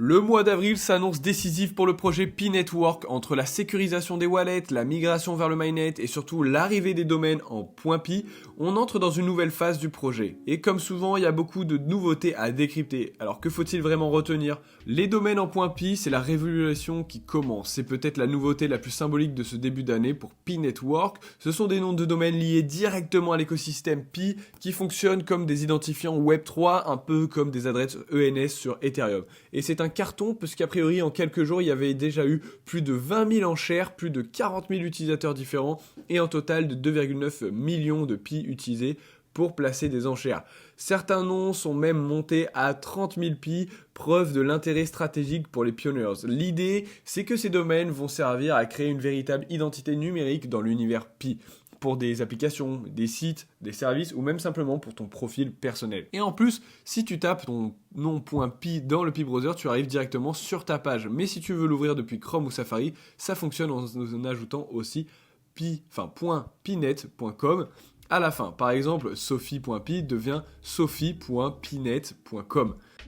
Le mois d'avril s'annonce décisif pour le projet Pi Network entre la sécurisation des wallets, la migration vers le mainnet et surtout l'arrivée des domaines en .pi. On entre dans une nouvelle phase du projet. Et comme souvent, il y a beaucoup de nouveautés à décrypter. Alors que faut-il vraiment retenir? Les domaines en .pi, c'est la révolution qui commence. C'est peut-être la nouveauté la plus symbolique de ce début d'année pour Pi Network. Ce sont des noms de domaines liés directement à l'écosystème Pi qui fonctionnent comme des identifiants Web3, un peu comme des adresses ENS sur Ethereum. Et c'est un carton, puisqu'a priori, en quelques jours, il y avait déjà eu plus de 20 000 enchères, plus de 40 000 utilisateurs différents, et un total de 2,9 millions de pi utilisés pour placer des enchères. Certains noms sont même montés à 30 000 pi, preuve de l'intérêt stratégique pour les pioneers. L'idée, c'est que ces domaines vont servir à créer une véritable identité numérique dans l'univers pi, pour des applications, des sites, des services ou même simplement pour ton profil personnel. Et en plus, si tu tapes ton nom.pi dans le Pi Browser, tu arrives directement sur ta page. Mais si tu veux l'ouvrir depuis Chrome ou Safari, ça fonctionne en ajoutant aussi .pinet.com à la fin. Par exemple, sophie.pi devient sophie.pinet.com.